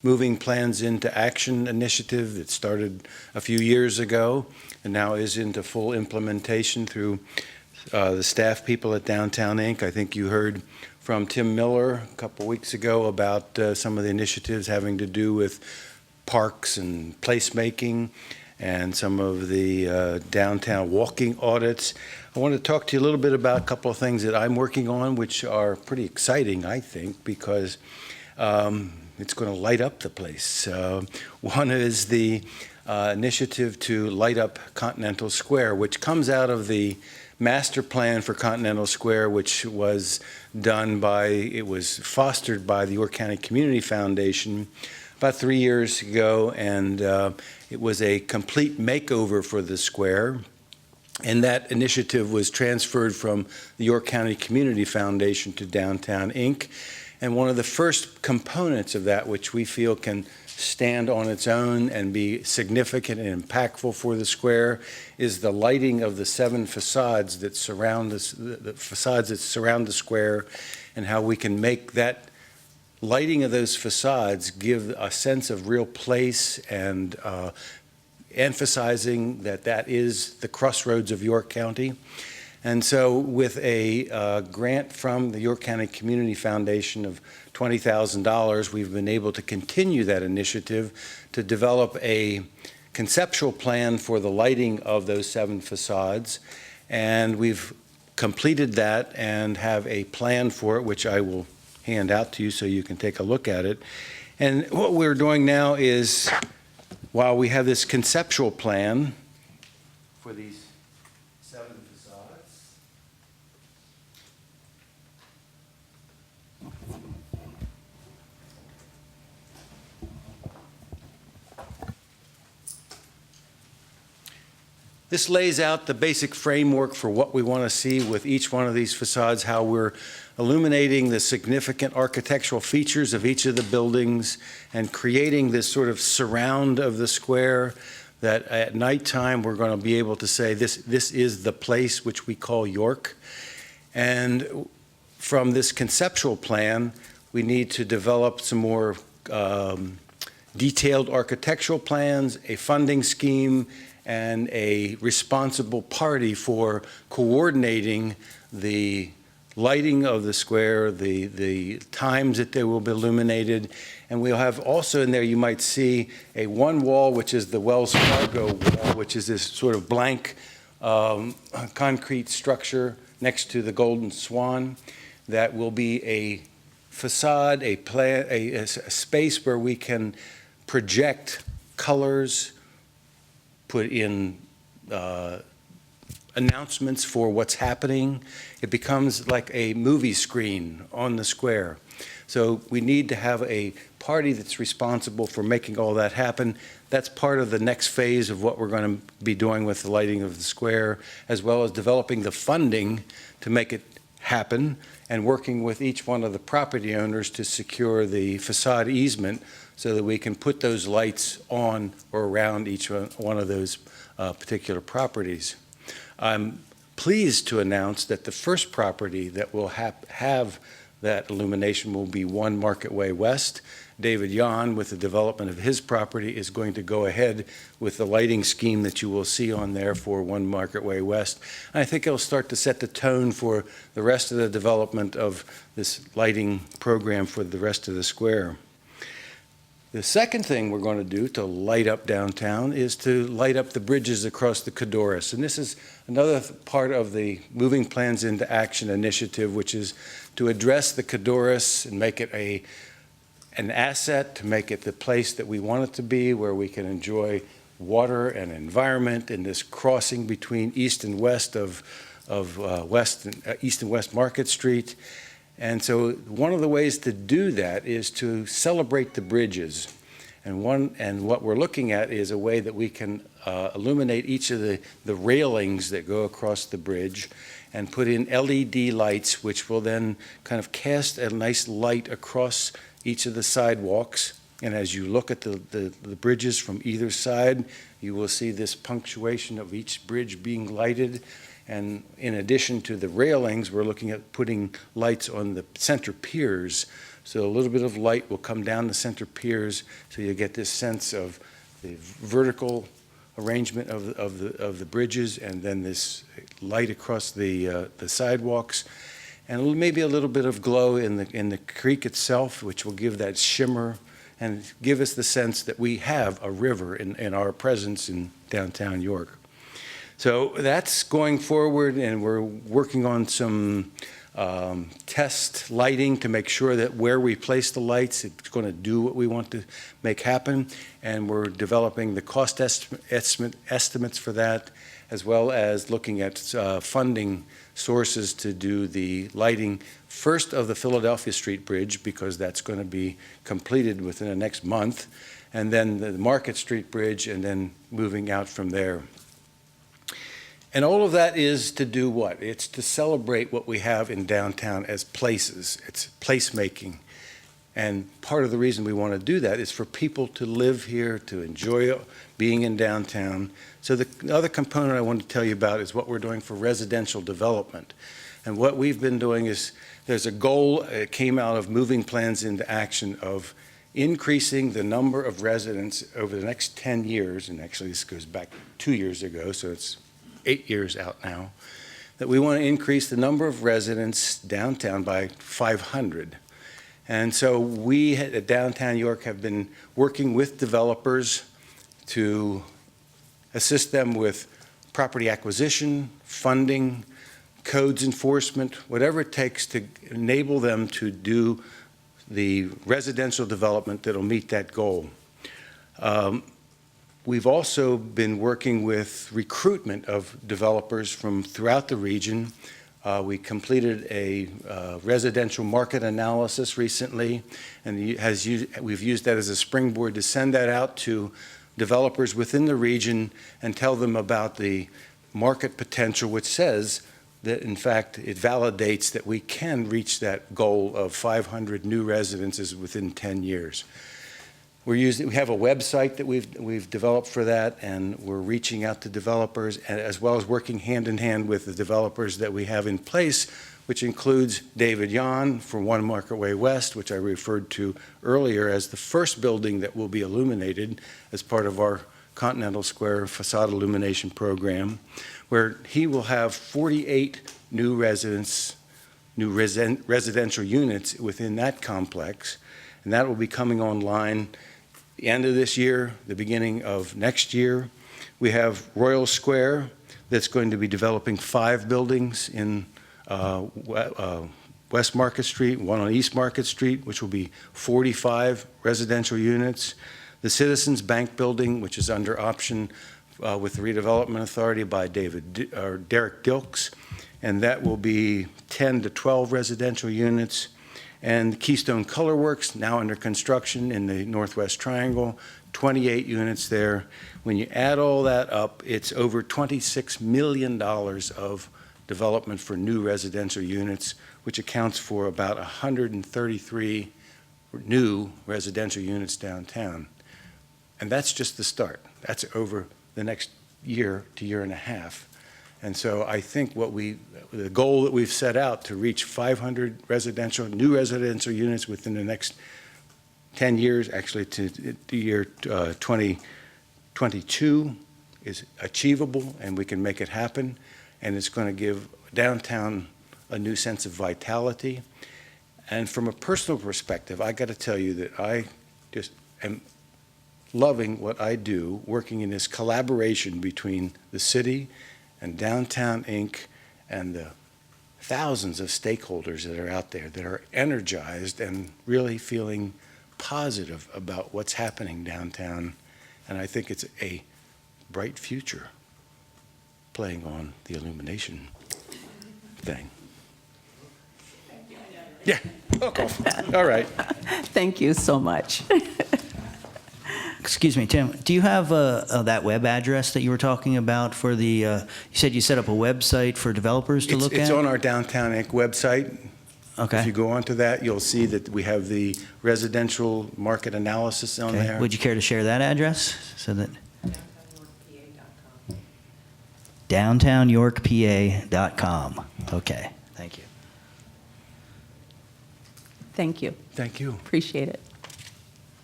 Moving Plans into Action initiative that started a few years ago and now is into full implementation through the staff people at Downtown Inc. I think you heard from Tim Miller a couple weeks ago about some of the initiatives having to do with parks and placemaking and some of the downtown walking audits. I want to talk to you a little bit about a couple of things that I'm working on, which are pretty exciting, I think, because it's going to light up the place. One is the initiative to light up Continental Square, which comes out of the master plan for Continental Square, which was it was fostered by the York County Community Foundation about 3 years ago, and it was a complete makeover for the square. And that initiative was transferred from the York County Community Foundation to Downtown Inc. And one of the first components of that, which we feel can stand on its own and be significant and impactful for the square, is the lighting of the 7 facades that surround the facades that surround the square, and how we can make that lighting of those facades give a sense of real place and emphasizing that that is the crossroads of York County. And so with a grant from the York County Community Foundation of $20,000, we've been able to continue that initiative to develop a conceptual plan for the lighting of those 7 facades. And we've completed that and have a plan for it, which I will hand out to you so you can take a look at it. And what we're doing now is, while we have this conceptual plan for these 7 facades, this lays out the basic framework for what we want to see with each one of these facades, how we're illuminating the significant architectural features of each of the buildings and creating this sort of surround of the square that at nighttime we're going to be able to say this is the place which we call York. And from this conceptual plan, we need to develop some more detailed architectural plans, a funding scheme, and a responsible party for coordinating the lighting of the square, the times that they will be illuminated. And we'll have also in there, you might see a one wall, which is the Wells Fargo wall, which is this sort of blank concrete structure next to the Golden Swan. That will be a facade, a space where we can project colors, put in announcements for what's happening. It becomes like a movie screen on the square. So we need to have a party that's responsible for making all that happen. That's part of the next phase of what we're going to be doing with the lighting of the square, as well as developing the funding to make it happen and working with each one of the property owners to secure the facade easement so that we can put those lights on or around each one of those particular properties. I'm pleased to announce that the first property that will have that illumination will be 1 Market Way West. David Yan, with the development of his property, is going to go ahead with the lighting scheme that you will see on there for 1 Market Way West. And I think it'll start to set the tone for the rest of the development of this lighting program for the rest of the square. The second thing we're going to do to light up downtown is to light up the bridges across the Codorus. And this is another part of the Moving Plans into Action initiative, which is to address the Codorus and make it an asset, to make it the place that we want it to be, where we can enjoy water and environment in this crossing between east and west of East and West Market Street. And so one of the ways to do that is to celebrate the bridges. And what we're looking at is a way that we can illuminate each of the railings that go across the bridge and put in LED lights, which will then kind of cast a nice light across each of the sidewalks. And as you look at the bridges from either side, you will see this punctuation of each bridge being lighted. And in addition to the railings, we're looking at putting lights on the center piers. So a little bit of light will come down the center piers, so you get this sense of the vertical arrangement of the bridges, and then this light across the sidewalks, and maybe a little bit of glow in the creek itself, which will give that shimmer and give us the sense that we have a river in our presence in downtown York. So that's going forward, and we're working on some test lighting to make sure that where we place the lights, it's going to do what we want to make happen. And we're developing the cost estimates for that, as well as looking at funding sources to do the lighting first of the Philadelphia Street Bridge, because that's going to be completed within the next month, and then the Market Street Bridge, and then moving out from there. And all of that is to do what? It's to celebrate what we have in downtown as places. It's placemaking. And part of the reason we want to do that is for people to live here, to enjoy being in downtown. So the other component I want to tell you about is what we're doing for residential development. And what we've been doing is, there's a goal, it came out of moving plans into action, of increasing the number of residents over the next 10 years, and actually this goes back 2 years ago, so it's 8 years out now, that we want to increase the number of residents downtown by 500. And so we at Downtown York have been working with developers to assist them with property acquisition, funding, codes enforcement, whatever it takes to enable them to do the residential development that'll meet that goal. We've also been working with recruitment of developers from throughout the region. We completed a residential market analysis recently, and we've used that as a springboard to send that out to developers within the region and tell them about the market potential, which says that, in fact, it validates that we can reach that goal of 500 new residences within 10 years. We have a website that we've developed for that, and we're reaching out to developers, as well as working hand in hand with the developers that we have in place, which includes David Yon from One Market Way West, which I referred to earlier as the first building that will be illuminated as part of our Continental Square facade illumination program, where he will have 48 new residential units within that complex, and that will be coming online the end of this year, the beginning of next year. We have Royal Square that's going to be developing 5 buildings in West Market Street, one on East Market Street, which will be 45 residential units. The Citizens Bank building, which is under option with the Redevelopment Authority by Derek Dilks, and that will be 10 to 12 residential units. And Keystone Color Works, now under construction in the Northwest Triangle, 28 units there. When you add all that up, it's over $26 million of development for new residential units, which accounts for about 133 new residential units downtown. And that's just the start. That's over the next year to year and a half. And so I think the goal that we've set out to reach 500 new residential units within the next 10 years, actually to the year 2022, is achievable, and we can make it happen. And it's going to give downtown a new sense of vitality. And from a personal perspective, I got to tell you that I just am loving what I do, working in this collaboration between the city and Downtown Inc. and the thousands of stakeholders that are out there that are energized and really feeling positive about what's happening downtown. And I think it's a bright future playing on the illumination thing. Yeah, all right. Thank you so much. Excuse me, Tim, do you have that web address that you were talking about for the, you said you set up a website for developers to look at? It's on our Downtown Inc. website. Okay. If you go onto that, you'll see that we have the residential market analysis on there. Would you care to share that address so that? downtownyorkpa.com. Okay, thank you. Thank you. Thank you. Appreciate it.